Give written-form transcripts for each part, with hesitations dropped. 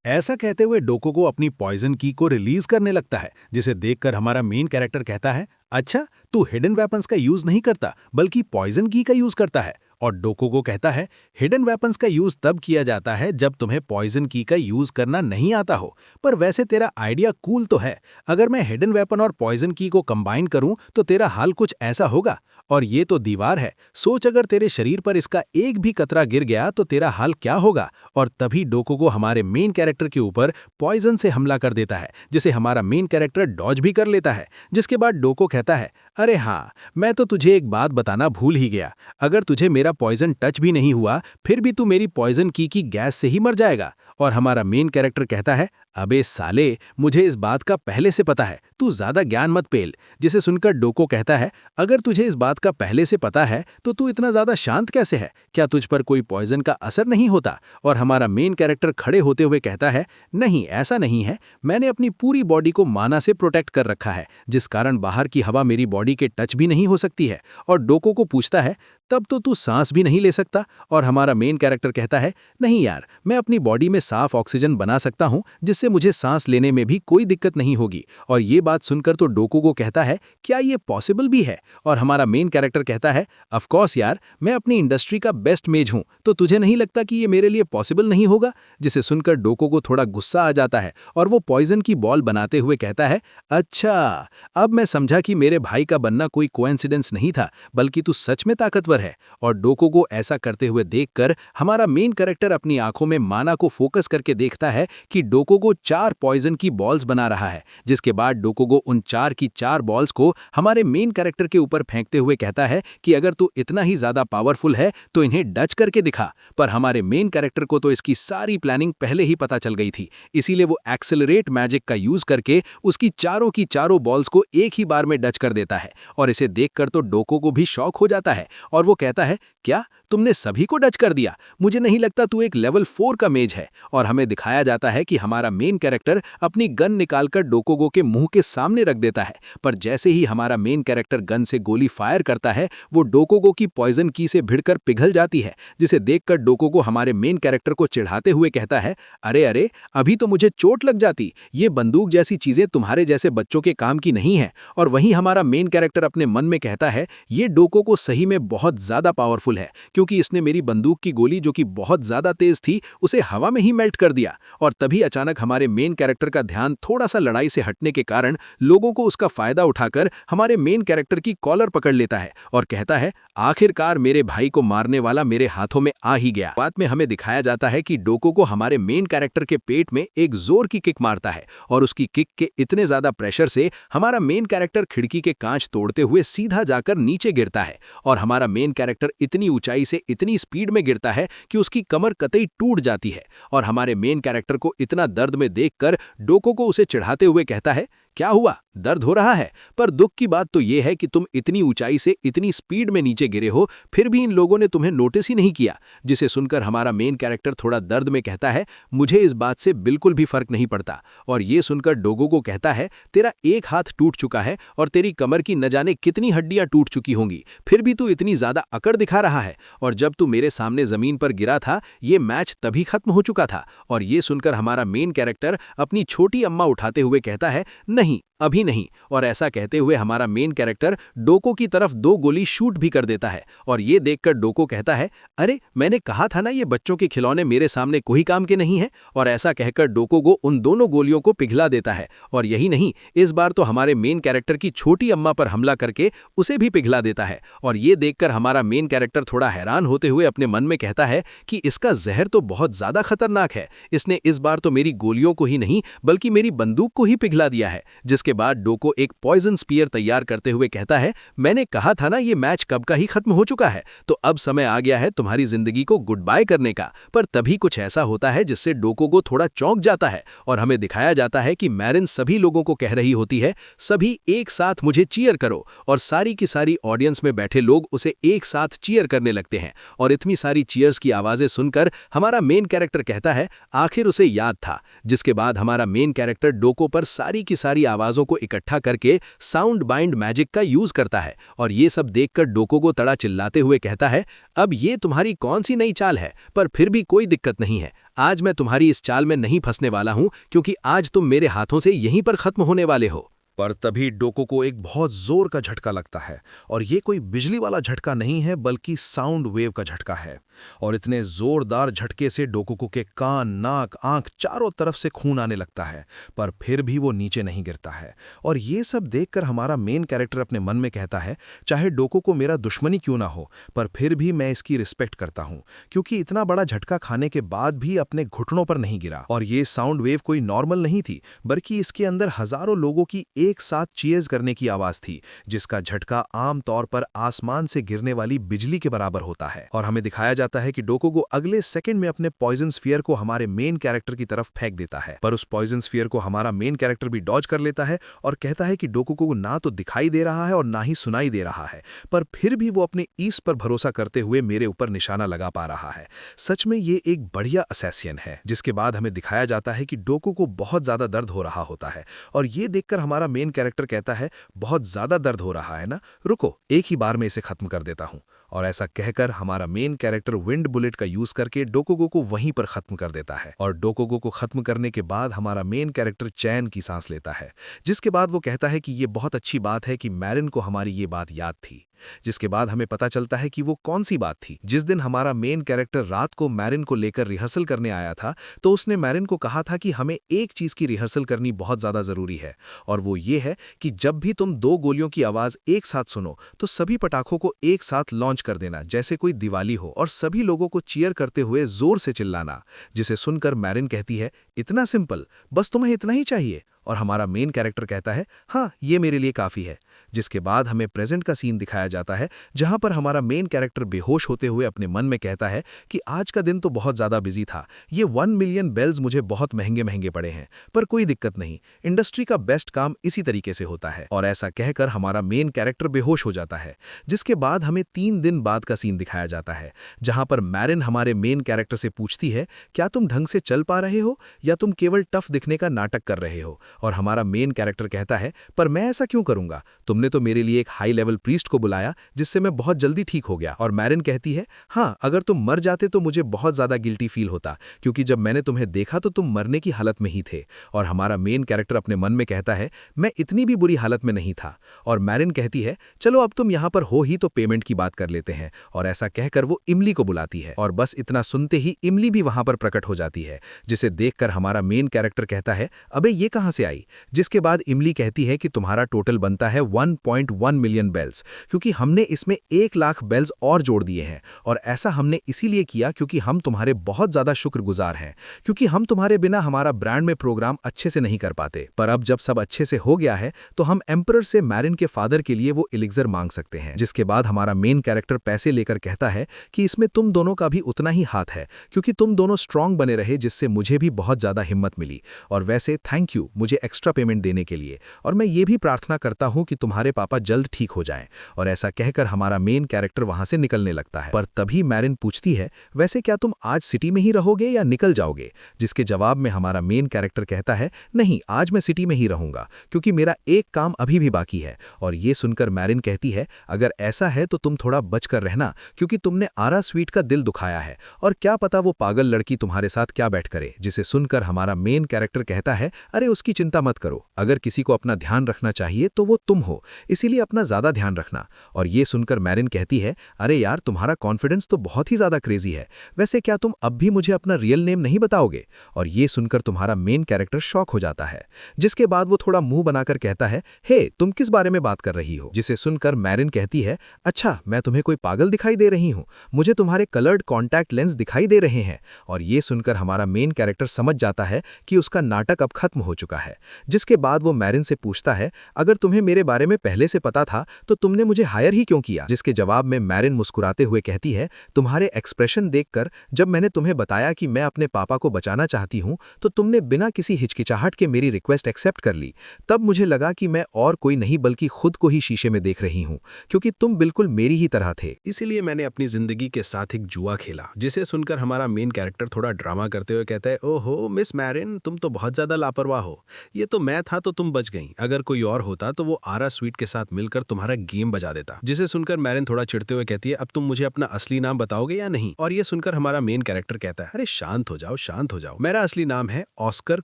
ऐसा कहते हुए डोकोगो अपनी पॉइजन की को रिलीज करने लगता है, जिसे देखकर हमारा मेन कैरेक्टर कहता है, अच्छा, तू हिडन वेपन्स का यूज नहीं करता बल्कि पॉइजन की का यूज करता है। और डोकोगो कहता है, हिडन वेपन्स का यूज तब किया जाता है जब तुम्हें पॉइजन की का यूज करना नहीं आता हो। पर वैसे तेरा आइडिया कूल तो है। अगर मैं हिडन वेपन और पॉइजन की को कंबाइन करूं तो तेरा हाल कुछ ऐसा होगा। और ये तो दीवार है, सोच अगर तेरे शरीर पर इसका एक भी कतरा गिर गया तो तेरा हाल क्या होगा। और तभी डोकोगो हमारे मेन कैरेक्टर के ऊपर पॉइजन से हमला कर देता है, जिसे हमारा मेन कैरेक्टर डॉज भी कर लेता है। जिसके बाद डोको कहता है, अरे हाँ, मैं तो तुझे एक बात बताना भूल ही गया। अगर तुझे मेरा पॉइजन टच भी नहीं हुआ फिर भी तू मेरी पॉइजन की गैस से ही मर जाएगा। और हमारा मेन कैरेक्टर कहता है, अबे साले, मुझे इस बात का पहले से पता है, तू ज्यादा ज्ञान मत पेल। जिसे सुनकर डोको कहता है, अगर तुझे इस बात का पहले से पता है तो तू इतना ज्यादा शांत कैसे है? क्या तुझ पर कोई पॉइजन का असर नहीं होता? और हमारा मेन कैरेक्टर खड़े होते हुए कहता है, नहीं, ऐसा नहीं है। मैंने अपनी पूरी बॉडी को माना से प्रोटेक्ट कर रखा है, जिस कारण बाहर की हवा मेरी बॉडी के टच भी नहीं हो सकती है। और डोको को पूछता है, तब तो तू सांस भी नहीं ले सकता? और हमारा मेन कैरेक्टर कहता है, नहीं यार, मैं अपनी बॉडी में साफ ऑक्सीजन बना सकता हूं, जिससे मुझे सांस लेने में भी कोई दिक्कत नहीं होगी। और ये बात सुनकर तो डोकोगो कहता है, क्या ये पॉसिबल भी है? और हमारा मेन कैरेक्टर कहता है, ऑफ कोर्स यार, मैं अपनी इंडस्ट्री का बेस्ट मेज हूं, तो तुझे नहीं लगता कि ये मेरे लिए पॉसिबल नहीं होगा? जिसे सुनकर डोकोगो थोड़ा गुस्सा आ जाता है और वो पॉइजन की बॉल बनाते हुए कहता है, अच्छा, अब मैं समझा कि मेरे भाई का बनना कोई कोइंसिडेंस नहीं था, बल्कि तू सच में ताकतवर है। और डोकोगो ऐसा करते हुए देखकर हमारा मेन कैरेक्टर अपनी आंखों में माना को फोकस करके देखता है कि डोकोगो 4 पॉइजन की बॉल्स बना रहा है। जिसके बाद डोकोगो उन 4 की 4 बॉल्स को हमारे मेन कैरेक्टर के ऊपर फेंकते हुए कहता है कि अगर तू इतना ही ज्यादा पावरफुल है तो इन्हें डच करके दिखा। पर हमारे मेन कैरेक्टर को तो इसकी सारी प्लानिंग पहले ही पता चल गई थी, इसीलिए वो एक्सेलरेट मैजिक का यूज करके उसकी चारों की चारों बॉल्स को एक ही बार में डच कर देता है। और इसे देखकर तो डोकोगो भी शॉक हो जाता है और वो कहता है, क्या तुमने सभी को डच कर दिया? मुझे नहीं लगता तू एक लेवल 4 का मेज है। और हमें दिखाया जाता है कि हमारा मेन कैरेक्टर अपनी गन निकालकर डोकोगो के मुंह के सामने रख देता है। पर जैसे ही हमारा मेन कैरेक्टर गन से गोली फायर करता है, वो डोकोगो की पॉइजन की से भिड़कर पिघल जाती है। जिसे देखकर डोकोगो हमारे मेन कैरेक्टर को चिढ़ाते हुए कहता है, अरे अरे, अभी तो मुझे चोट लग जाती। ये बंदूक जैसी चीजें तुम्हारे जैसे बच्चों के काम की नहीं है। और वहीं हमारा मेन कैरेक्टर अपने मन में कहता है, ये डोकोगो सही में बहुत ज्यादा पावरफुल है, क्योंकि इसने मेरी बंदूक की गोली जो कि बहुत ज्यादा तेज थी उसे हवा में ही मेल्ट कर दिया। और तभी अचानक हमारे मेन कैरेक्टर का ध्यान थोड़ा सा लड़ाई से हटने के कारण लोगों को उसका फायदा उठाकर हमारे मेन कैरेक्टर की कॉलर पकड़ लेता है और कहता है, आखिरकार मेरे भाई को मारने वाला मेरे हाथों में आ ही गया। बाद में हमें दिखाया जाता है कि डोकोगो हमारे मेन कैरेक्टर के पेट में एक जोर की किक मारता है और उसकी किक के इतने ज्यादा प्रेशर से हमारा मेन कैरेक्टर खिड़की के कांच तोड़ते हुए सीधा जाकर नीचे गिरता है। और हमारा मेन कैरेक्टर इतनी ऊंचाई से इतनी स्पीड में गिरता है कि उसकी कमर कतई टूट जाती है। और हमारे मेन कैरेक्टर को इतना दर्द में देखकर डोकोगो उसे चिढ़ाते हुए कहता है, क्या हुआ, दर्द हो रहा है? पर दुख की बात तो यह है कि तुम इतनी ऊंचाई से इतनी स्पीड में नीचे गिरे हो, फिर भी इन लोगों ने तुम्हें नोटिस ही नहीं किया। जिसे सुनकर हमारा मेन कैरेक्टर थोड़ा दर्द में कहता है, मुझे इस बात से बिल्कुल भी फर्क नहीं पड़ता। और ये सुनकर डोकोगो कहता है, तेरा एक हाथ टूट चुका है और तेरी कमर की न जाने कितनी हड्डियां टूट चुकी होंगी, फिर भी तू इतनी ज्यादा अकड़ दिखा रहा है। और जब तू मेरे सामने जमीन पर गिरा था, ये मैच तभी खत्म हो चुका था। और ये सुनकर हमारा मेन कैरेक्टर अपनी छोटी अम्मा उठाते हुए कहता है, नहीं, अभी नहीं। और ऐसा कहते हुए हमारा मेन कैरेक्टर डोको की तरफ 2 गोली शूट भी कर देता है। और ये देखकर डोको कहता है, अरे, मैंने कहा था ना, ये बच्चों के खिलौने मेरे सामने कोई काम के नहीं है। और ऐसा कहकर डोकोगो उन दोनों गोलियों को पिघला देता है। और यही नहीं, इस बार तो हमारे मेन कैरेक्टर की छोटी अम्मा पर हमला करके उसे भी पिघला देता है। और ये देखकर हमारा मेन कैरेक्टर थोड़ा हैरान होते हुए अपने मन में कहता है कि इसका जहर तो बहुत ज्यादा खतरनाक है। इसने इस बार तो मेरी गोलियों को ही नहीं बल्कि मेरी बंदूक को ही पिघला दिया है। जिसके बाद डोको एक पॉइजन स्पीयर तैयार करते हुए कहता है, मैंने कहा था ना, ये मैच कब का ही खत्म हो चुका है, तो अब समय आ गया है तुम्हारी जिंदगी को गुड बाय करने का। पर तभी कुछ ऐसा होता है जिससे डोकोगो थोड़ा चौंक जाता है और हमें दिखाया जाता है कि मैरिन सभी लोगों को कह रही होती है, सभी एक साथ मुझे चीयर करो। और सारी की सारी ऑडियंस में बैठे लोग उसे एक साथ चीयर करने लगते हैं। और इतनी सारी चीयर्स की आवाजें सुनकर हमारा मेन कैरेक्टर कहता है, आखिर उसे याद था। जिसके बाद हमारा मेन कैरेक्टर डोको पर सारी की सारी सारी आवाज़ों को इकट्ठा करके साउंड बाइंड मैजिक का यूज़ करता है और ये सब देखकर डोकोगो तड़ा चिल्लाते हुए कहता है, अब ये तुम्हारी कौन सी नई चाल है, पर फिर भी कोई दिक्कत नहीं है। आज मैं तुम्हारी इस चाल में नहीं फंसने वाला हूं, क्योंकि आज तुम मेरे हाथों से यहीं पर खत्म होने वाले हो। पर तभी डोको को एक बहुत जोर का झटका लगता है और ये कोई बिजली वाला झटका नहीं है बल्कि साउंड वेव का झटका है। और इतने जोरदार झटके से डोकोको के कान, नाक, आंख चारों तरफ से खून आने लगता है, पर फिर भी वो नीचे नहीं गिरता है। और ये सब देखकर हमारा मेन कैरेक्टर अपने मन में कहता है, चाहे डोकोको मेरा दुश्मनी क्यों ना हो, पर फिर भी मैं इसकी रिस्पेक्ट करता हूं, क्योंकि इतना बड़ा झटका खाने के बाद भी अपने घुटनों पर नहीं गिरा। और ये साउंड वेव कोई नॉर्मल नहीं थी, बल्कि इसके अंदर हजारों लोगों की एक साथ चीयर्स करने की आवाज थी, जिसका झटका आम तौर पर आसमान से गिरने वाली बिजली के बराबर होता है। और हमें दिखाया जाता है कि डोकोगो अगले सेकंड में अपने पॉइजन स्फीयर को हमारे मेन कैरेक्टर की तरफ फेंक देता है, पर उस पॉइजन स्फीयर को हमारा मेन कैरेक्टर भी डॉज कर लेता है और कहता है कि डोकोगो को ना तो दिखाई दे रहा है और ना ही सुनाई दे रहा है, पर फिर भी वो अपने ईस पर भरोसा करते हुए मेरे ऊपर निशाना लगा पा रहा है। सच में ये एक बढ़िया असैसियन है। जिसके बाद हमें दिखाया जाता है कि डोको को बहुत ज्यादा दर्द हो रहा होता है और ये देखकर हमारा मेन कैरेक्टर कहता है, बहुत ज्यादा दर्द हो रहा है ना, रुको एक ही बार में इसे खत्म कर देता हूं। और ऐसा कहकर हमारा मेन कैरेक्टर विंड बुलेट का यूज करके डोकोगो को वहीं पर खत्म कर देता है। और डोकोगो को खत्म करने के बाद हमारा मेन कैरेक्टर चैन की सांस लेता है, जिसके बाद वो कहता है कि ये बहुत अच्छी बात है कि मैरिन को हमारी ये बात याद थी। जिसके बाद हमें पता चलता है कि वो कौन सी बात थी। जिस दिन हमारा मेन कैरेक्टर रात को मैरिन को लेकर रिहर्सल करने आया था, तो उसने मैरिन को कहा था कि हमें एक चीज की रिहर्सल करनी बहुत ज्यादा जरूरी है, और वो ये है कि जब भी तुम 2 गोलियों की आवाज एक साथ सुनो तो सभी पटाखों को एक साथ लॉन्च कर देना, जैसे कोई दिवाली हो, और सभी लोगों को चीयर करते हुए जोर से चिल्लाना। जिसे सुनकर मैरिन कहती है, इतना सिंपल, बस तुम्हें इतना ही चाहिए। और हमारा मेन कैरेक्टर कहता है, हाँ ये मेरे लिए काफी है। जिसके बाद हमें प्रेजेंट का सीन दिखाया जाता है, जहां पर हमारा मेन कैरेक्टर बेहोश होते हुए अपने मन में कहता है कि आज का दिन तो बहुत ज्यादा बिजी था, ये 1 मिलियन बेल्स मुझे बहुत महंगे महंगे पड़े हैं, पर कोई दिक्कत नहीं, इंडस्ट्री का बेस्ट काम इसी तरीके से होता है। और ऐसा कहकर हमारा मेन कैरेक्टर बेहोश हो जाता है। जिसके बाद हमें 3 दिन बाद का सीन दिखाया जाता है, जहां पर मैरिन हमारे मेन कैरेक्टर से पूछती है, क्या तुम ढंग से चल पा रहे हो या तुम केवल टफ दिखने का नाटक कर रहे हो। और हमारा मेन कैरेक्टर कहता है, पर मैं ऐसा क्यों करूंगा, तुमने तो मेरे लिए एक हाई लेवल प्रीस्ट को बुलाया जिससे मैं बहुत जल्दी ठीक हो गया। और मैरिन कहती है, हाँ अगर तुम मर जाते तो मुझे बहुत ज्यादा गिल्टी फील होता, क्योंकि जब मैंने तुम्हें देखा तो तुम मरने की हालत में ही थे। और हमारा मेन कैरेक्टर अपने मन में कहता है, मैं इतनी भी बुरी हालत में नहीं था। और मैरिन कहती है, चलो अब तुम यहाँ पर हो ही तो पेमेंट की बात कर लेते हैं। और ऐसा कहकर वो इमली को बुलाती है, और बस इतना सुनते ही इमली भी वहां पर प्रकट हो जाती है, जिसे देखकर हमारा मेन कैरेक्टर कहता है, अबे ये कहां से आई। जिसके बाद इमली कहती है कि तुम्हारा टोटल बनता है 1.1 मिलियन बेल्स, क्योंकि हमने इसमें 1 लाख बेल्स और जोड़ दिए हैं। और ऐसा हमने इसीलिए किया क्योंकि हम तुम्हारे बहुत ज्यादा शुक्रगुजार हैं, क्योंकि हम तुम्हारे बिना हमारा ब्रांड में प्रोग्राम अच्छे से नहीं कर पाते। पर अब जब सब अच्छे से हो गया है तो हम एम्परर से मैरिन के फादर के लिए वो एलिक्सर मांग सकते हैं। जिसके बाद हमारा मेन कैरेक्टर पैसे लेकर कहता है कि इसमें तुम दोनों का भी उतना ही हाथ है, क्योंकि तुम दोनों स्ट्रांग बने रहे, जिससे मुझे भी बहुत ज्यादा हिम्मत मिली। और वैसे थैंक यू मुझे एक्स्ट्रा पेमेंट देने के लिए, और मैं ये भी प्रार्थना करता हूं कि तुम्हारे पापा जल्द ठीक हो जाएं। और ऐसा कहकर हमारा मेन कैरेक्टर वहां से निकलने लगता है। पर तभी मैरिन पूछती है, वैसे क्या तुम आज सिटी में ही रहोगे या निकल जाओगे। जिसके जवाब में हमारा मेन कैरेक्टर कहता है, नहीं आज मैं सिटी में ही रहूंगा, क्योंकि मेरा एक काम अभी भी बाकी है। और ये सुनकर मैरिन कहती है, अगर ऐसा है तो तुम थोड़ा बच कर रहना, क्योंकि तुमने आरा स्वीट का दिल दुखाया है, और क्या पता वो पागल लड़की तुम्हारे साथ क्या बैठ करे। जिसे सुनकर हमारा मेन कैरेक्टर कहता है, अरे उसकी चिंता मत करो, अगर किसी को अपना ध्यान रखना चाहिए तो वो तुम हो, इसीलिए अपना ज्यादा ध्यान रखना। और ये सुनकर मैरिन कहती है, अरे यार तुम्हारा कॉन्फिडेंस तो बहुत ही ज्यादा क्रेजी है, वैसे क्या तुम अब भी मुझे अपना रियल नेम नहीं बताओगे। और ये सुनकर तुम्हारा मेन कैरेक्टर शॉक हो जाता है। जिसके बाद वो थोड़ा मुंह बनाकर कहता है, हे तुम किस बारे में बात कर रही हो। जिसे सुनकर मैरिन कहती है, अच्छा मैं तुम्हें कोई पागल दिखाई दे रही हूँ, मुझे तुम्हारे कलर्ड कॉन्टैक्ट लेंस दिखाई दे रहे हैं। और ये सुनकर हमारा मेन कैरेक्टर समझ जाता है कि उसका नाटक अब खत्म हो चुका है। जिसके बाद वो मैरिन से पूछता है, अगर तुम्हें मेरे बारे में तुम्हें पहले से पता था तो तुमने मुझे हायर ही क्यों किया? जिसके जवाब में मैरिन मुस्कुराते हुए कहती है, तुम्हारे एक्सप्रेशन देखकर जब मैंने तुम्हें बताया कि मैं अपने पापा को बचाना चाहती हूँ तो तुमने बिना किसी हिचकिचाहट के मेरी रिक्वेस्ट एक्सेप्ट कर ली। तब मुझे लगा कि मैं और कोई नहीं बल्कि खुद को ही शीशे में देख रही हूँ, क्योंकि तुम बिल्कुल मेरी ही तरह थे। इसीलिए मैंने अपनी जिंदगी के साथ एक जुआ खेला। जिसे सुनकर हमारा मेन कैरेक्टर थोड़ा ड्रामा करते हुए कहता है, ओहो मिस मैरिन, तुम तो बहुत ज्यादा लापरवाह हो। ये तो मैं था तो तुम बच गई, अगर कोई और होता तो वो आरा स्वीट के साथ मिलकर तुम्हारा गेम बजा देता। जिसे सुनकर मैरिन थोड़ा चिढ़ते हुए कहती है, अब तुम मुझे अपना असली नाम बताओगे या नहीं? और ये सुनकर हमारा मेन कैरेक्टर कहता है, अरे शांत हो जाओ, शांत हो जाओ, मेरा असली नाम है ऑस्कर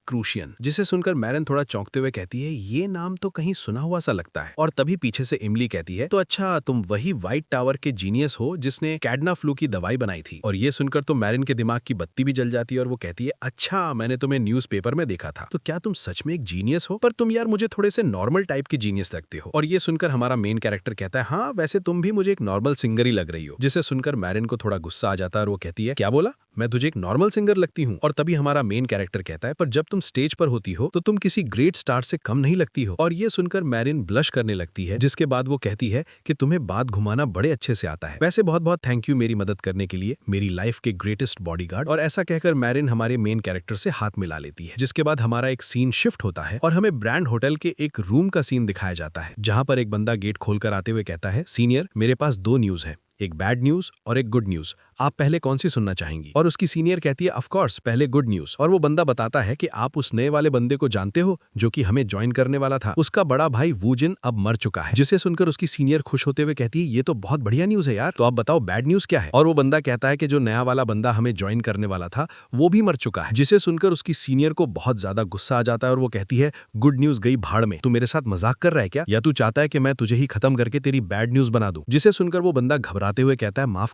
क्रूशियन। जिसे सुनकर मैरिन थोड़ा चौंकते हुए कहती है, ये नाम तो कहीं सुना हुआ सा लगता है। और तभी पीछे से इमली कहती है, तो अच्छा तुम वही व्हाइट टावर के जीनियस हो जिसने कैडना फ्लू की दवाई बनाई थी। और ये सुनकर तो मैरिन के दिमाग की बत्ती भी जल जाती है और वो कहती है, अच्छा मैंने तुम्हें न्यूज़पेपर में देखा था, तो क्या तुम सच में एक जीनियस हो? पर तुम यार मुझे थोड़े से नॉर्मल टाइप के जीनियस लगते हो। और ये सुनकर हमारा मेन कैरेक्टर कहता है, हाँ वैसे तुम भी मुझे एक नॉर्मल सिंगर ही लग रही हो। जिसे सुनकर मैरिन को थोड़ा गुस्सा आ जाता है और वो कहती है, क्या बोला? मैं तुझे एक नॉर्मल सिंगर लगती हूँ? और तभी हमारा मेन कैरेक्टर कहता है, पर जब तुम स्टेज पर होती हो तो तुम किसी ग्रेट स्टार से कम नहीं लगती हो। और ये सुनकर मैरिन ब्लश करने लगती है, जिसके बाद वो कहती है कि तुम्हें बात घुमाना बड़े अच्छे से आता है। वैसे बहुत बहुत थैंक यू मेरी मदद करने के लिए, मेरी लाइफ के ग्रेटेस्ट बॉडीगार्ड। और ऐसा कहकर मैरिन हमारे मेन कैरेक्टर से हाथ मिला लेती है। जिसके बाद हमारा एक सीन शिफ्ट होता है और हमें ब्रांड होटल के एक रूम का सीन दिखाया जाता है, जहां पर एक बंदा गेट खोलकर आते हुए कहता है, सीनियर मेरे पास 2 न्यूज है, एक बैड न्यूज और एक गुड न्यूज, आप पहले कौन सी सुनना चाहेंगी? और उसकी सीनियर कहती है, ऑफ कोर्स पहले गुड न्यूज। और वो बंदा बताता है कि आप उस नए वाले बंदे को जानते हो जो कि हमें ज्वाइन करने वाला था, उसका बड़ा भाई वूजिन अब मर चुका है। जिसे सुनकर उसकी सीनियर खुश होते हुए कहती है, ये तो बहुत बढ़िया न्यूज है यार, तो आप बताओ बैड न्यूज क्या है? और वो बंदा कहता है कि जो नया वाला बंदा हमें ज्वाइन करने वाला था वो भी मर चुका है। जिसे सुनकर उसकी सीनियर को बहुत ज्यादा गुस्सा आ जाता है और वो कहती है, गुड न्यूज गई भाड़ में, तू मेरे साथ मजाक कर रहा है क्या, या तू चाहता है कि मैं तुझे ही खत्म करके तेरी बैड न्यूज बना दूं? जिसे सुनकर वो बंदा घबराते हुए कहता है, माफ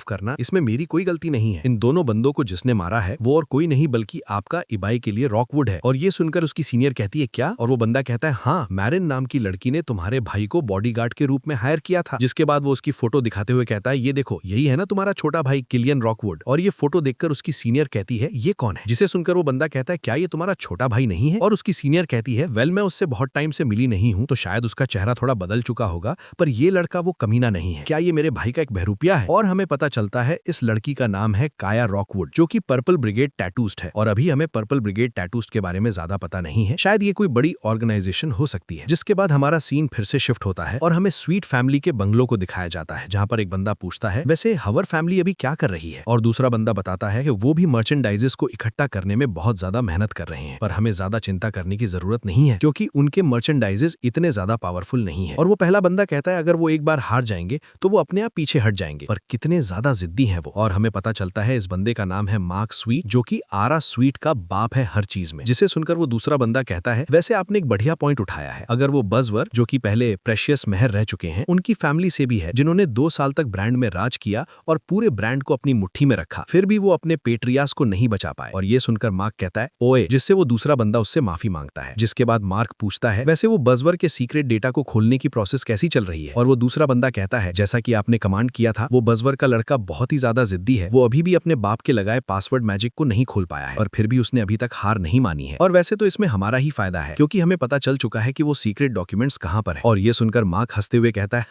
करना, इसमें मेरी कोई गलती नहीं है। इन दोनों बंदों को जिसने मारा है वो और कोई नहीं बल्कि आपका इबाई के लिए रॉकवुड है। और ये सुनकर उसकी सीनियर कहती है, क्या? और वो बंदा कहता है, हाँ मैरिन नाम की लड़की ने तुम्हारे भाई को बॉडीगार्ड के रूप में हायर किया था। जिसके बाद वो उसकी फोटो दिखाते हुए कहता है, ये देखो यही है ना तुम्हारा छोटा भाई किलियन रॉकवुड। और ये फोटो देखकर उसकी सीनियर कहती है, ये कौन है? जिसे सुनकर वो बंदा कहता है, क्या ये तुम्हारा छोटा भाई नहीं है? और उसकी सीनियर कहती है, वेल मैं उससे बहुत टाइम से मिली नहीं हूँ तो शायद उसका चेहरा थोड़ा बदल चुका होगा, पर ये लड़का वो कमीना नहीं है। क्या ये मेरे भाई का एक बहरूपिया है? और हमें पता चलता है इस लड़की का नाम है काया रॉकवुड, जो कि पर्पल ब्रिगेड टैटूस्ट है। और अभी हमें पर्पल ब्रिगेड टैटूस्ट के बारे में ज्यादा पता नहीं है, शायद ये कोई बड़ी ऑर्गेनाइजेशन हो सकती है। जिसके बाद हमारा सीन फिर से शिफ्ट होता है और हमें स्वीट फैमिली के बंगलों को दिखाया जाता है, जहां पर एक बंदा पूछता है, वैसे हवर फैमिली अभी क्या कर रही है? और दूसरा बंदा बताता है कि वो भी मर्चेंडाइजेस को इकट्ठा करने में बहुत ज्यादा मेहनत कर रहे हैं, पर हमें ज्यादा चिंता करने की जरूरत नहीं है क्योंकि उनके मर्चेंडाइजेस इतने ज्यादा पावरफुल नहीं है। और वो पहला बंदा कहता है, अगर वो एक बार हार जाएंगे तो वो अपने आप पीछे हट जाएंगे, पर कितने ज्यादा जिद्दी है वो। और हमें पता चलता है इस बंदे का नाम है मार्क स्वीट, जो कि आरा स्वीट का बाप है हर चीज में। जिसे सुनकर वो दूसरा बंदा कहता है, वैसे आपने एक बढ़िया पॉइंट उठाया है, अगर वो बजवर जो कि पहले प्रेशियस मेहर रह चुके हैं, उनकी फैमिली से भी है जिन्होंने 2 साल तक ब्रांड में राज किया और पूरे ब्रांड को अपनी मुट्ठी में रखा, फिर भी वो अपने पेट्रियास को नहीं बचा पाए। और ये सुनकर मार्क कहता है, ओए, जिससे वो दूसरा बंदा उससे माफी मांगता है। जिसके बाद मार्क पूछता है, वैसे वो बजवर के सीक्रेट डेटा को खोलने की प्रोसेस कैसी चल रही है? और वो दूसरा बंदा कहता है, जैसा कि आपने कमांड किया था, वो बजवर का लड़का बहुत ही ज्यादा जिद्दी है, वो अभी भी अपने बाप के लगाए पासवर्ड मैजिक को नहीं खोल पाया है और फिर भी उसने अभी तक हार नहीं मानी है। और वैसे तो इसमें हमारा ही फायदा है क्योंकि हमें पता चल चुका है कि वो सीक्रेट डॉक्यूमेंट्स कहां पर है। और ये सुनकर मार्क हंसते हुए कहता है,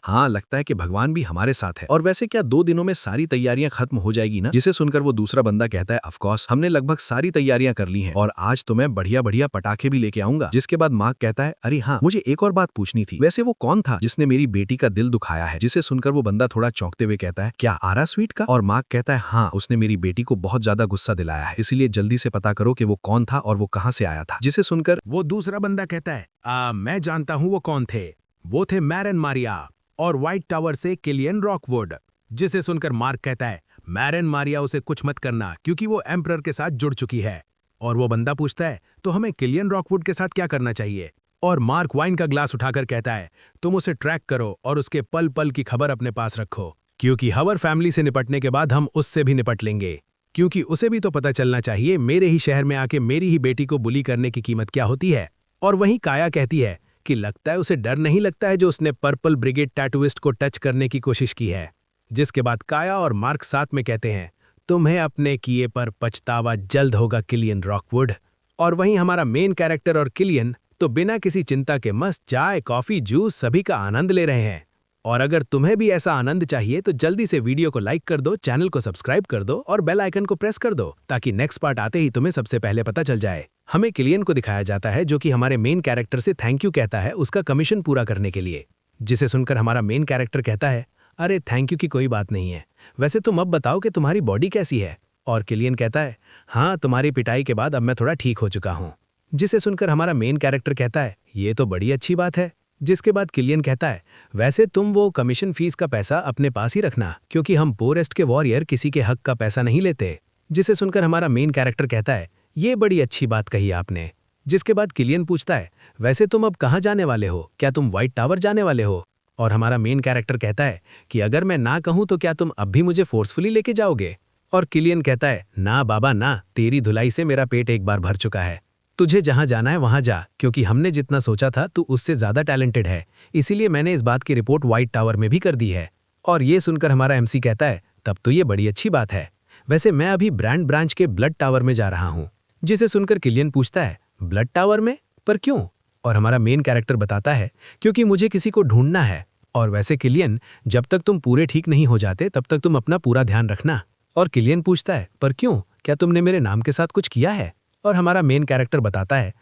हाँ लगता है कि भगवान भी हमारे साथ है। और वैसे क्या 2 दिनों में सारी तैयारियां खत्म हो जाएगी ना? जिसे सुनकर वो दूसरा बंदा कहता है, ऑफ कोर्स हमने लगभग सारी तैयारियां कर ली हैं और आज तो मैं बढ़िया बढ़िया पटाखे भी लेके आऊंगा। जिसके बाद मार्क कहता है, अरे हाँ मुझे एक और बात पूछनी थी, वैसे वो कौन था जिसने मेरी बेटी का दिल दुखाया है? जिसे सुनकर वो बंदा थोड़ा चौंकते हुए कहता है, क्या आरा स्वीट का? और मार्क कहता है, हाँ उसने मेरी बेटी को बहुत ज्यादा गुस्सा दिलाया है, इसलिए जल्दी से पता करो कि वो कौन था और वो कहां से आया था। जिसे सुनकर वो दूसरा बंदा कहता है, मैं जानता हूं वो कौन थे, वो थे मैरिन मारिया और व्हाइट टावर से किलियन रॉकवुड। जिसे सुनकर मार्क कहता है, मैरिन मारिया उसे कुछ मत करना क्योंकि वो एम्परर के साथ जुड़ चुकी है। और वो बंदा पूछता है, तो हमें किलियन रॉकवुड के साथ क्या करना चाहिए? और मार्क वाइन का ग्लास उठाकर कहता है, तुम उसे ट्रैक करो और उसके पल पल की खबर अपने पास रखो, क्योंकि हवर फैमिली से निपटने के बाद हम उससे भी निपट लेंगे, क्योंकि उसे भी तो पता चलना चाहिए मेरे ही शहर में आके मेरी ही बेटी को बुली करने की कीमत क्या होती है। और वहीं काया कहती है कि लगता है उसे डर नहीं लगता है जो उसने पर्पल ब्रिगेड टैटूइस्ट को टच करने की कोशिश की है। जिसके बाद काया और मार्क साथ में कहते हैं, तुम्हें अपने किए पर पछतावा जल्द होगा किलियन रॉकवुड। और वहीं हमारा मेन कैरेक्टर और किलियन तो बिना किसी चिंता के मस्त चाय, कॉफी, जूस सभी का आनंद ले रहे हैं। और अगर तुम्हें भी ऐसा आनंद चाहिए तो जल्दी से वीडियो को लाइक कर दो, चैनल को सब्सक्राइब कर दो और बेल आइकन को प्रेस कर दो ताकि नेक्स्ट पार्ट आते ही तुम्हें सबसे पहले पता चल जाए। हमें किलियन को दिखाया जाता है जो कि हमारे मेन कैरेक्टर से थैंक यू कहता है उसका कमीशन पूरा करने के लिए, जिसे सुनकर हमारा मेन कैरेक्टर कहता है, अरे थैंक यू की कोई बात नहीं है, वैसे तुम अब बताओ कि तुम्हारी बॉडी कैसी है। और किलियन कहता है, हाँ तुम्हारी पिटाई के बाद अब मैं थोड़ा ठीक हो चुका हूँ। जिसे सुनकर हमारा मेन कैरेक्टर कहता है, ये तो बड़ी अच्छी बात है। जिसके बाद किलियन कहता है, वैसे तुम वो कमीशन फीस का पैसा अपने पास ही रखना क्योंकि हम पोरेस्ट के वॉरियर किसी के हक का पैसा नहीं लेते। जिसे सुनकर हमारा मेन कैरेक्टर कहता है, ये बड़ी अच्छी बात कही आपने। जिसके बाद किलियन पूछता है, वैसे तुम अब कहाँ जाने वाले हो, क्या तुम व्हाइट टावर जाने वाले हो। और हमारा मेन कैरेक्टर कहता है कि अगर मैं ना कहूं तो क्या तुम अब भी मुझे फोर्सफुली लेके जाओगे। और किलियन कहता है, ना बाबा ना, तेरी धुलाई से मेरा पेट एक बार भर चुका है, तुझे जहां जाना है वहां जा, क्योंकि हमने जितना सोचा था तू उससे ज्यादा टैलेंटेड है, इसीलिए मैंने इस बात की रिपोर्ट व्हाइट टावर में भी कर दी है। और ये सुनकर हमारा एमसी कहता है, तब तो ये बड़ी अच्छी बात है, वैसे मैं अभी ब्रांड ब्रांच के ब्लड टावर में जा रहा हूँ। जिसे सुनकर किलियन पूछता है, ब्लड टावर में, पर क्यों। और हमारा मेन कैरेक्टर बताता है, क्योंकि मुझे किसी को ढूंढना है। और वैसे किलियन, जब तक तुम पूरे ठीक नहीं हो जाते तब तक तुम अपना पूरा ध्यान रखना। और किलियन पूछता है, पर क्यों, क्या तुमने मेरे नाम के साथ कुछ किया है। और हमारा मेन कैरेक्टर बताता है,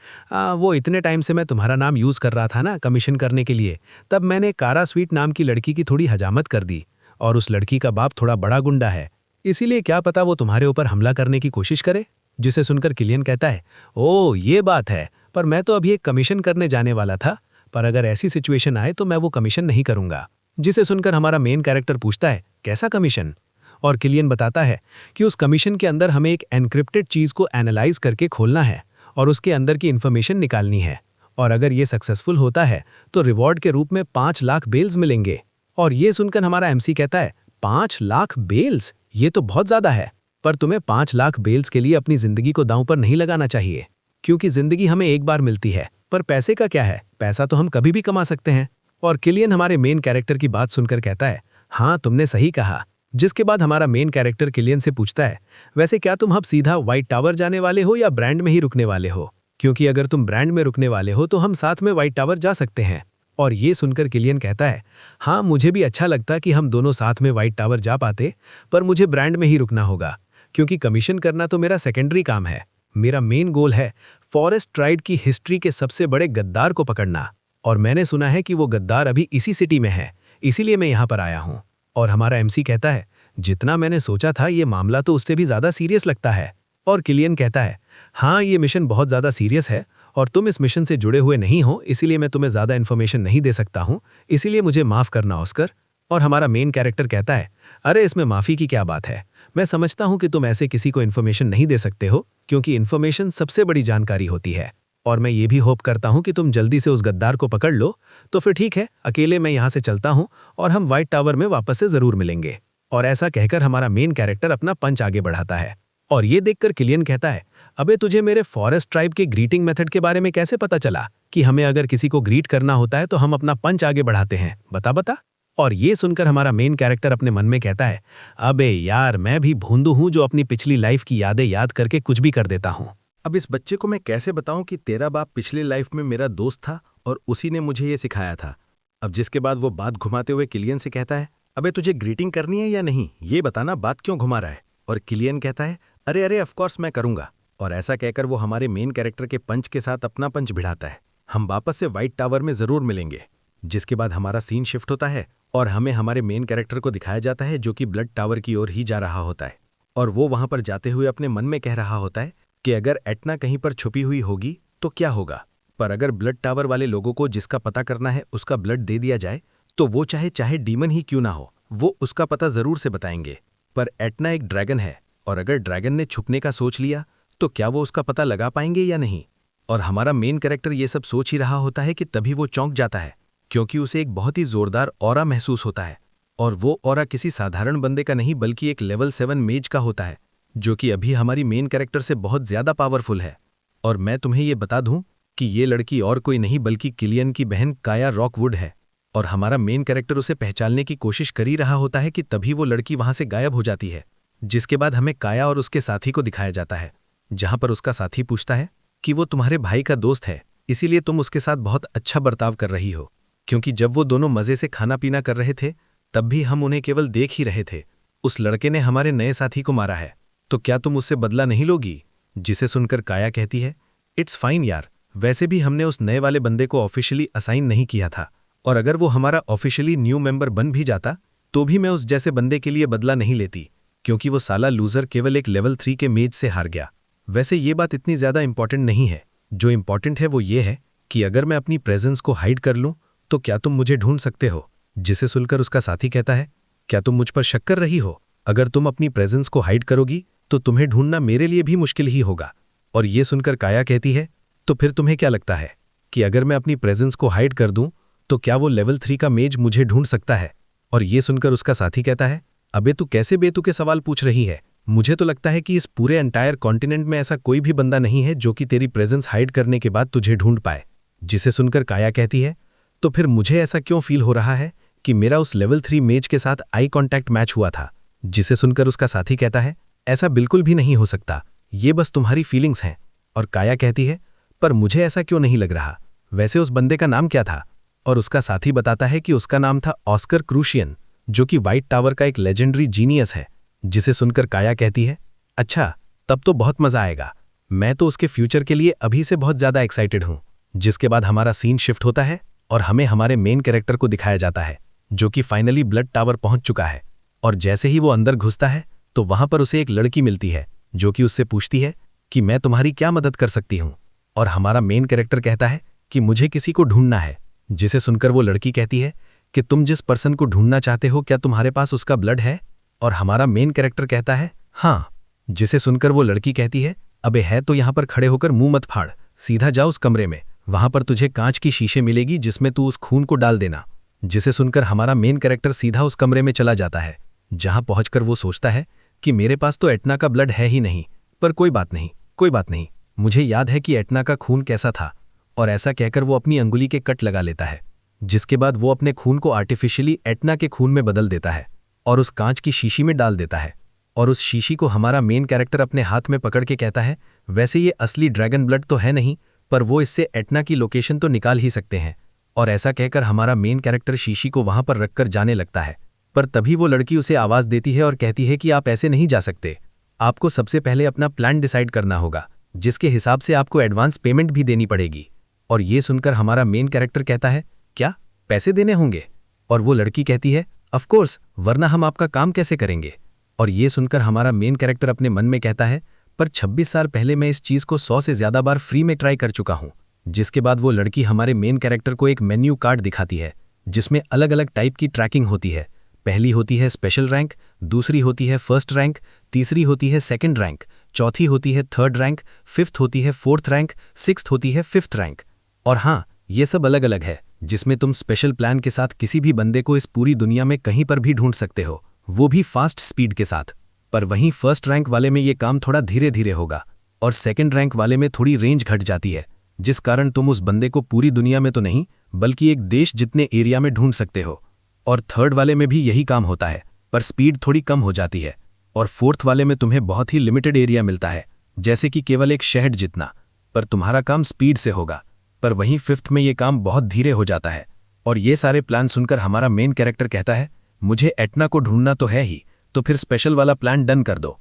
वो इतने टाइम से मैं तुम्हारा नाम यूज़ कर रहा था ना कमीशन करने के लिए, तब मैंने कारा स्वीट नाम की लड़की की थोड़ी हजामत कर दी, और उस लड़की का बाप थोड़ा बड़ा गुंडा है, इसीलिए क्या पता वो तुम्हारे ऊपर हमला करने की कोशिश करे। जिसे सुनकर किलियन कहता है, ओ ये बात है, पर मैं तो अभी एक कमीशन करने जाने वाला था, पर अगर ऐसी सिचुएशन आए तो मैं वो कमीशन नहीं करूंगा। जिसे सुनकर हमारा मेन कैरेक्टर पूछता है, कैसा कमीशन। और किलियन बताता है कि उस कमीशन के अंदर हमें एक एनक्रिप्टेड चीज़ को एनालाइज करके खोलना है और उसके अंदर की इन्फॉर्मेशन निकालनी है, और अगर ये सक्सेसफुल होता है तो रिवॉर्ड के रूप में 5 लाख बेल्स मिलेंगे। और ये सुनकर हमारा एमसी कहता है, 5 लाख बेल्स, ये तो बहुत ज़्यादा है, पर तुम्हें 5 लाख बेल्स के लिए अपनी ज़िंदगी को दांव पर नहीं लगाना चाहिए, क्योंकि ज़िंदगी हमें एक बार मिलती है, पर पैसे का क्या है, पैसा तो हम कभी भी कमा सकते हैं। और किलियन हमारे मेन कैरेक्टर की बात सुनकर कहता है, हाँ तुमने सही कहा। जिसके बाद हमारा मेन कैरेक्टर किलियन से पूछता है, वैसे क्या तुम अब सीधा व्हाइट टावर जाने वाले हो या ब्रांड में ही रुकने वाले हो, क्योंकि अगर तुम ब्रांड में रुकने वाले हो तो हम साथ में व्हाइट टावर जा सकते हैं। और ये सुनकर किलियन कहता है, हाँ मुझे भी अच्छा लगता कि हम दोनों साथ में व्हाइट टावर जा पाते, पर मुझे ब्रांड में ही रुकना होगा, क्योंकि कमीशन करना तो मेरा सेकेंडरी काम है। मेरा मेन गोल है फॉरेस्ट ट्राइड की हिस्ट्री के सबसे बड़े गद्दार को पकड़ना, और मैंने सुना है कि वो गद्दार अभी इसी सिटी में है, इसीलिए मैं यहाँ पर आया हूँ। और हमारा एमसी कहता है, जितना मैंने सोचा था ये मामला तो उससे भी ज़्यादा सीरियस लगता है। और किलियन कहता है, हाँ ये मिशन बहुत ज़्यादा सीरियस है और तुम इस मिशन से जुड़े हुए नहीं हो, इसीलिए मैं तुम्हें ज़्यादा इन्फॉर्मेशन नहीं दे सकता हूँ, इसीलिए मुझे माफ़ करना ऑस्कर। और हमारा मेन कैरेक्टर कहता है, अरे इसमें माफ़ी की क्या बात है, मैं समझता हूँ कि तुम ऐसे किसी को इन्फॉर्मेशन नहीं दे सकते हो, क्योंकि इन्फॉर्मेशन सबसे बड़ी जानकारी होती है, और मैं ये भी होप करता हूँ कि तुम जल्दी से उस गद्दार को पकड़ लो। तो फिर ठीक है, अकेले मैं यहाँ से चलता हूँ और हम व्हाइट टावर में वापस से ज़रूर मिलेंगे। और ऐसा कहकर हमारा मेन कैरेक्टर अपना पंच आगे बढ़ाता है। और ये देखकर किलियन कहता है, अबे तुझे मेरे फॉरेस्ट ट्राइब के ग्रीटिंग मेथड के बारे में कैसे पता चला कि हमें अगर किसी को ग्रीट करना होता है तो हम अपना पंच आगे बढ़ाते हैं, बता बता। और ये सुनकर हमारा मेन कैरेक्टर अपने मन में कहता है, अबे यार मैं भी भोंदू हूँ जो अपनी पिछली लाइफ की यादें याद करके कुछ भी कर देता हूँ। अब इस बच्चे को मैं कैसे बताऊं कि तेरा बाप पिछली लाइफ में मेरा दोस्त था और उसी ने मुझे ये सिखाया था। अब जिसके बाद वो बात घुमाते हुए किलियन से कहता है, अबे तुझे ग्रीटिंग करनी है या नहीं, ये बताना, बात क्यों घुमा रहा है। और किलियन कहता है, अरे अरे ऑफकोर्स मैं करूंगा। और ऐसा कहकर वो हमारे मेन कैरेक्टर के पंच के साथ अपना पंच भिड़ाता है। हम वापस से व्हाइट टावर में जरूर मिलेंगे। जिसके बाद हमारा सीन शिफ्ट होता है और हमें हमारे मेन कैरेक्टर को दिखाया जाता है जो कि ब्लड टावर की ओर ही जा रहा होता है। और वो वहां पर जाते हुए अपने मन में कह रहा होता है कि अगर एटना कहीं पर छुपी हुई होगी तो क्या होगा, पर अगर ब्लड टावर वाले लोगों को जिसका पता करना है उसका ब्लड दे दिया जाए तो वो चाहे डीमन ही क्यों ना हो, वो उसका पता जरूर से बताएंगे। पर एटना एक ड्रैगन है, और अगर ड्रैगन ने छुपने का सोच लिया तो क्या वो उसका पता लगा पाएंगे या नहीं। और हमारा मेन कैरेक्टर ये सब सोच ही रहा होता है कि तभी वो चौंक जाता है, क्योंकि उसे एक बहुत ही जोरदार ऑरा महसूस होता है। और वो ऑरा किसी साधारण बंदे का नहीं बल्कि एक लेवल 7 मेज का होता है, जो कि अभी हमारी मेन कैरेक्टर से बहुत ज्यादा पावरफुल है। और मैं तुम्हें ये बता दूं कि ये लड़की और कोई नहीं बल्कि किलियन की बहन काया रॉकवुड है। और हमारा मेन कैरेक्टर उसे पहचानने की कोशिश कर ही रहा होता है कि तभी वो लड़की वहां से गायब हो जाती है। जिसके बाद हमें काया और उसके साथी को दिखाया जाता है, जहां पर उसका साथी पूछता है कि वो तुम्हारे भाई का दोस्त है, इसीलिए तुम उसके साथ बहुत अच्छा बर्ताव कर रही हो, क्योंकि जब वो दोनों मजे से खाना पीना कर रहे थे तब भी हम उन्हें केवल देख ही रहे थे। उस लड़के ने हमारे नए साथी को मारा है, तो क्या तुम उससे बदला नहीं लोगी? जिसे सुनकर काया कहती है, इट्स फाइन यार, वैसे भी हमने उस नए वाले बंदे को ऑफिशियली असाइन नहीं किया था, और अगर वो हमारा ऑफिशियली न्यू मेंबर बन भी जाता तो भी मैं उस जैसे बंदे के लिए बदला नहीं लेती, क्योंकि वो साला लूजर केवल एक लेवल 3 के मेज से हार गया। वैसे ये बात इतनी ज्यादा इंपॉर्टेंट नहीं है, जो इंपॉर्टेंट है वो ये है कि अगर मैं अपनी प्रेजेंस को हाइड कर लूं तो क्या तुम मुझे ढूंढ सकते हो? जिसे सुनकर उसका साथी कहता है, क्या तुम मुझ पर शक कर रही हो? अगर तुम अपनी प्रेजेंस को हाइड करोगी तो तुम्हें ढूंढना मेरे लिए भी मुश्किल ही होगा। और ये सुनकर काया कहती है, तो फिर तुम्हें क्या लगता है कि अगर मैं अपनी प्रेजेंस को हाइड कर दूं तो क्या वो लेवल 3 का मेज मुझे ढूंढ सकता है? और ये सुनकर उसका साथी कहता है, अबे तू कैसे बेतुके सवाल पूछ रही है? मुझे तो लगता है कि इस पूरे एंटायर कॉन्टिनेंट में ऐसा कोई भी बंदा नहीं है जो कि तेरी प्रेजेंस हाइड करने के बाद तुझे ढूंढ पाए। जिसे सुनकर काया कहती है, तो फिर मुझे ऐसा क्यों फील हो रहा है कि मेरा उस लेवल 3 मेज के साथ आई कांटेक्ट मैच हुआ था? जिसे सुनकर उसका साथी कहता है, ऐसा बिल्कुल भी नहीं हो सकता, ये बस तुम्हारी फीलिंग्स हैं। और काया कहती है, पर मुझे ऐसा क्यों नहीं लग रहा? वैसे उस बंदे का नाम क्या था? और उसका साथी बताता है कि उसका नाम था ऑस्कर क्रूशियन, जो कि व्हाइट टावर का एक लेजेंडरी जीनियस है। जिसे सुनकर काया कहती है, अच्छा, तब तो बहुत मजा आएगा, मैं तो उसके फ्यूचर के लिए अभी से बहुत ज्यादा एक्साइटेड हूं। जिसके बाद हमारा सीन शिफ्ट होता है और हमें हमारे मेन कैरेक्टर को दिखाया जाता है, जो कि फाइनली ब्लड टावर पहुंच चुका है। और जैसे ही वो अंदर घुसता है तो वहां पर उसे एक लड़की मिलती है, जो कि उससे पूछती है कि मैं तुम्हारी क्या मदद कर सकती हूं? और हमारा मेन कैरेक्टर कहता है कि मुझे किसी को ढूंढना है। जिसे सुनकर वो लड़की कहती है कि तुम जिस पर्सन को ढूंढना चाहते हो, क्या तुम्हारे पास उसका ब्लड है? और हमारा मेन कैरेक्टर कहता है, हाँ। जिसे सुनकर वो लड़की कहती है, अबे है तो यहां पर खड़े होकर मुंह मत फाड़, सीधा जा उस कमरे में, वहां पर तुझे कांच की शीशे मिलेगी जिसमें तू उस खून को डाल देना। जिसे सुनकर हमारा मेन कैरेक्टर सीधा उस कमरे में चला जाता है, जहां पहुंचकर वो सोचता है कि मेरे पास तो एटना का ब्लड है ही नहीं, पर कोई बात नहीं, कोई बात नहीं, मुझे याद है कि एटना का खून कैसा था। और ऐसा कहकर वो अपनी अंगुली के कट लगा लेता है, जिसके बाद वो अपने खून को आर्टिफिशियली एटना के खून में बदल देता है और उस कांच की शीशी में डाल देता है। और उस शीशी को हमारा मेन कैरेक्टर अपने हाथ में पकड़ के कहता है, वैसे ये असली ड्रैगन ब्लड तो है नहीं, पर वो इससे एटना की लोकेशन तो निकाल ही सकते हैं। और ऐसा कहकर हमारा मेन कैरेक्टर शीशी को वहां पर रखकर जाने लगता है, पर तभी वो लड़की उसे आवाज देती है और कहती है कि आप ऐसे नहीं जा सकते, आपको सबसे पहले अपना प्लान डिसाइड करना होगा, जिसके हिसाब से आपको एडवांस पेमेंट भी देनी पड़ेगी। और ये सुनकर हमारा मेन कैरेक्टर कहता है, क्या पैसे देने होंगे? और वो लड़की कहती है, ऑफ कोर्स, वरना हम आपका काम कैसे करेंगे? और ये सुनकर हमारा मेन कैरेक्टर अपने मन में कहता है, पर 26 साल पहले मैं इस चीज को 100 से ज्यादा बार फ्री में ट्राई कर चुका हूं। जिसके बाद वो लड़की हमारे मेन कैरेक्टर को एक मेन्यू कार्ड दिखाती है, जिसमें अलग अलग टाइप की ट्रैकिंग होती है। पहली होती है स्पेशल रैंक, दूसरी होती है फर्स्ट रैंक, तीसरी होती है सेकंड रैंक, चौथी होती है थर्ड रैंक, फिफ्थ होती है फोर्थ रैंक, सिक्स्थ होती है फिफ्थ रैंक। और हाँ, ये सब अलग अलग है, जिसमें तुम स्पेशल प्लान के साथ किसी भी बंदे को इस पूरी दुनिया में कहीं पर भी ढूंढ सकते हो, वो भी फास्ट स्पीड के साथ। पर वहीं फर्स्ट रैंक वाले में ये काम थोड़ा धीरे धीरे होगा, और सेकंड रैंक वाले में थोड़ी रेंज घट जाती है, जिस कारण तुम उस बंदे को पूरी दुनिया में तो नहीं बल्कि एक देश जितने एरिया में ढूंढ सकते हो। और थर्ड वाले में भी यही काम होता है, पर स्पीड थोड़ी कम हो जाती है। और फोर्थ वाले में तुम्हें बहुत ही लिमिटेड एरिया मिलता है, जैसे कि केवल एक शहर जितना, पर तुम्हारा काम स्पीड से होगा। पर वहीं फिफ्थ में ये काम बहुत धीरे हो जाता है। और ये सारे प्लान सुनकर हमारा मेन कैरेक्टर कहता है, मुझे एटना को ढूंढना तो है ही, तो फिर स्पेशल वाला प्लान डन कर दो।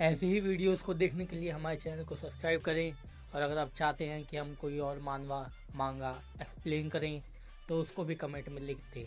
ऐसी ही वीडियोस को देखने के लिए हमारे चैनल को सब्सक्राइब करें, और अगर आप चाहते हैं कि हम कोई और मांगा एक्सप्लेन करें तो उसको भी कमेंट में लिख दें।